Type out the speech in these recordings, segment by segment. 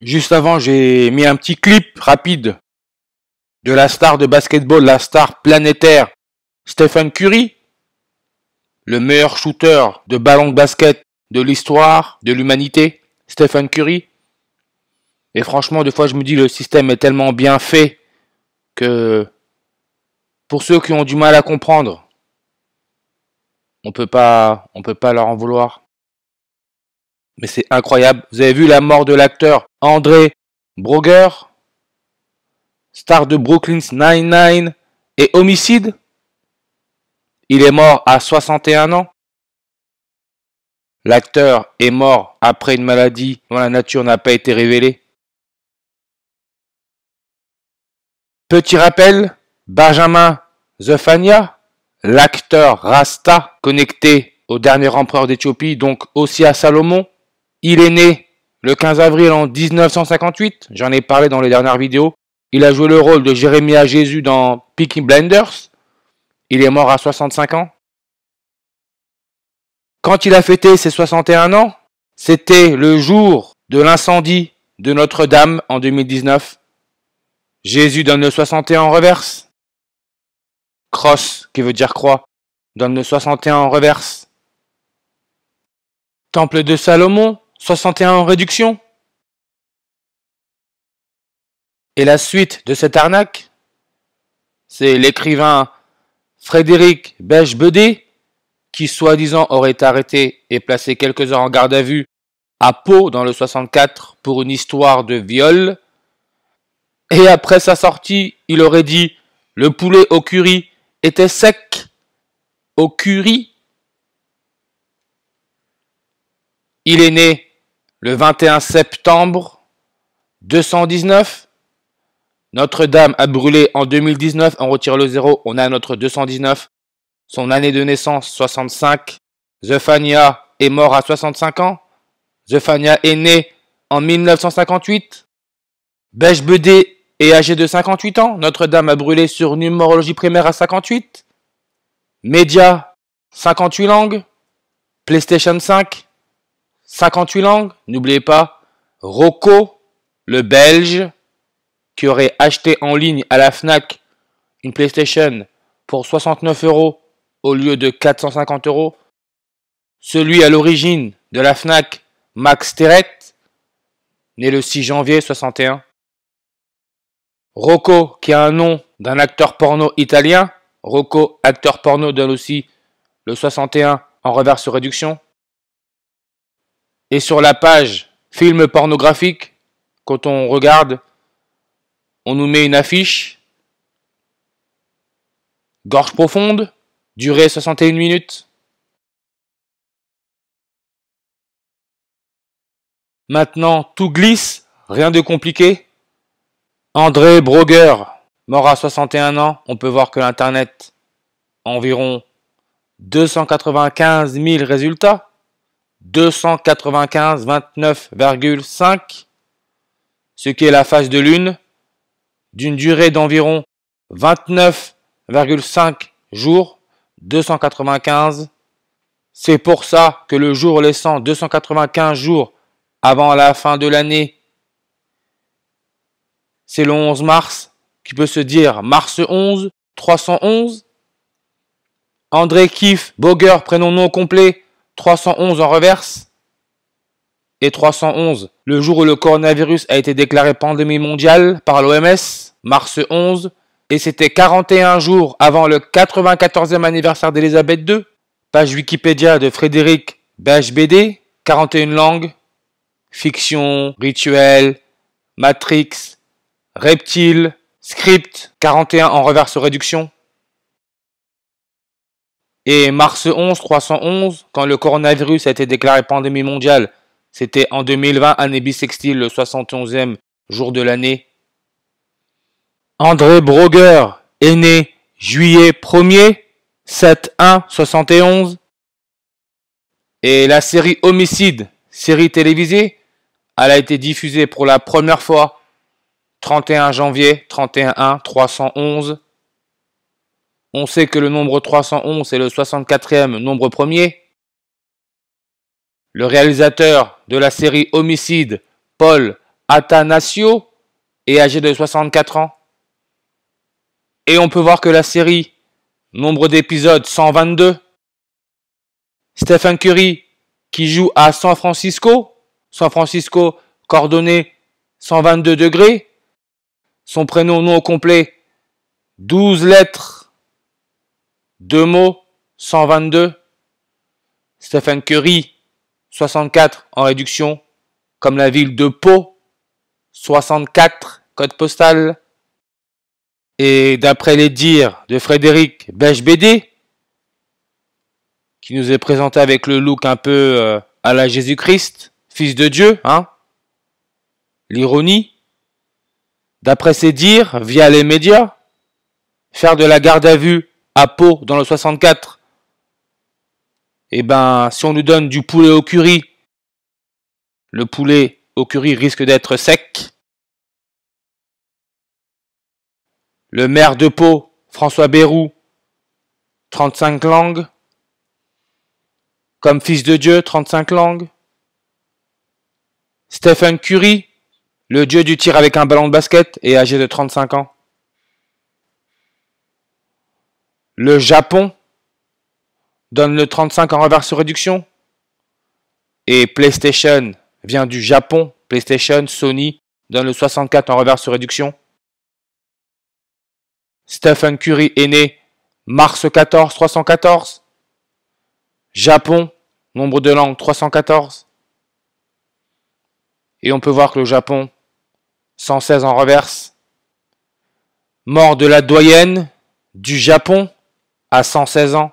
Juste avant, j'ai mis un petit clip rapide de la star de basketball, la star planétaire, Stephen Curry, le meilleur shooter de ballon de basket de l'histoire de l'humanité, Stephen Curry. Et franchement, des fois, je me dis, le système est tellement bien fait que pour ceux qui ont du mal à comprendre, on peut pas leur en vouloir. Mais c'est incroyable. Vous avez vu la mort de l'acteur André Broger, star de Brooklyn's Nine-Nine et Homicide. Il est mort à 61 ans. L'acteur est mort après une maladie dont la nature n'a pas été révélée. Petit rappel, Benjamin Zephania, l'acteur Rasta connecté au dernier empereur d'Éthiopie, donc aussi à Salomon. Il est né le 15 avril en 1958, j'en ai parlé dans les dernières vidéos. Il a joué le rôle de Jérémia Jésus dans Peaky Blinders. Il est mort à 65 ans. Quand il a fêté ses 61 ans, c'était le jour de l'incendie de Notre-Dame en 2019. Jésus donne le 61 en reverse. Cross, qui veut dire croix, donne le 61 en reverse. Temple de Salomon, 61 en réduction. Et la suite de cette arnaque, c'est l'écrivain Frédéric Beigbeder, qui soi-disant aurait été arrêté et placé quelques heures en garde à vue à Pau dans le 64 pour une histoire de viol. Et après sa sortie, il aurait dit « Le poulet au curry était sec au curry ». Il est né le 21 septembre 219. Notre-Dame a brûlé en 2019, on retire le 0, on a notre 219. Son année de naissance, 65. Zephania est mort à 65 ans. Zephania est né en 1958. Beigbeder est âgé de 58 ans. Notre-Dame a brûlé sur numérologie primaire à 58. Média, 58 langues. PlayStation 5, 58 langues. N'oubliez pas, Rocco, le Belge, qui aurait acheté en ligne à la Fnac une PlayStation pour 69 € au lieu de 450 €. Celui à l'origine de la Fnac, Max Terret, né le 6 janvier 61. Rocco, qui a un nom d'un acteur porno italien. Rocco, acteur porno, donne aussi le 61 en reverse réduction. Et sur la page film pornographique, quand on regarde, on nous met une affiche. Gorge profonde, durée 61 minutes. Maintenant, tout glisse, rien de compliqué. André Broger, mort à 61 ans, on peut voir que l'Internet, environ 295 000 résultats. 295 29,5, ce qui est la phase de lune, d'une durée d'environ 29,5 jours, 295. C'est pour ça que le jour laissant 295 jours avant la fin de l'année, c'est le 11 mars, qui peut se dire mars 11, 311. André Kiff Boger, prénom non complet, 311 en reverse. Et 311, le jour où le coronavirus a été déclaré pandémie mondiale par l'OMS, mars 11. Et c'était 41 jours avant le 94e anniversaire d'Elisabeth II. Page Wikipédia de Frédéric Beigbeder, 41 langues. Fiction, rituel, Matrix, reptile, script, 41 en reverse réduction. Et mars 11, 311, quand le coronavirus a été déclaré pandémie mondiale, c'était en 2020, année bissextile, le 71e jour de l'année. André Broger est né juillet 1er, 7/1/71. Et la série Homicide, série télévisée, elle a été diffusée pour la première fois 31 janvier, 31/1/311. On sait que le nombre 311 est le 64e nombre premier. Le réalisateur de la série Homicide, Paul Attanasio est âgé de 64 ans. Et on peut voir que la série, nombre d'épisodes 122. Stephen Curry qui joue à San Francisco, coordonnées 122 degrés. Son prénom nom complet 12 lettres, 2 mots, 122. Stephen Curry, 64 en réduction, comme la ville de Pau, 64 code postal. Et d'après les dires de Frédéric Beigbeder, qui nous est présenté avec le look un peu à la Jésus-Christ, fils de Dieu, hein, l'ironie, d'après ses dires, via les médias, faire de la garde à vue à Pau dans le 64, eh ben, si on nous donne du poulet au curry, le poulet au curry risque d'être sec. Le maire de Pau, François Bayrou, 35 langues. Comme fils de Dieu, 35 langues. Stephen Curry, le dieu du tir avec un ballon de basket, est âgé de 35 ans. Le Japon donne le 35 en reverse réduction. Et PlayStation vient du Japon. PlayStation, Sony donne le 64 en reverse réduction. Stephen Curry est né mars 14, 314. Japon, nombre de langues 314. Et on peut voir que le Japon, 116 en reverse. Mort de la doyenne du Japon à 116 ans.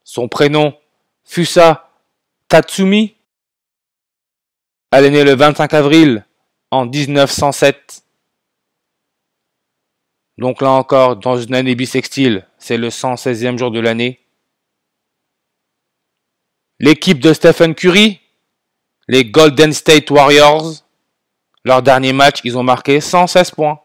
Son prénom, Fusa Tatsumi. Elle est née le 25 avril en 1907. Donc là encore, dans une année bissextile, c'est le 116e jour de l'année. L'équipe de Stephen Curry, les Golden State Warriors, leur dernier match, ils ont marqué 116 points.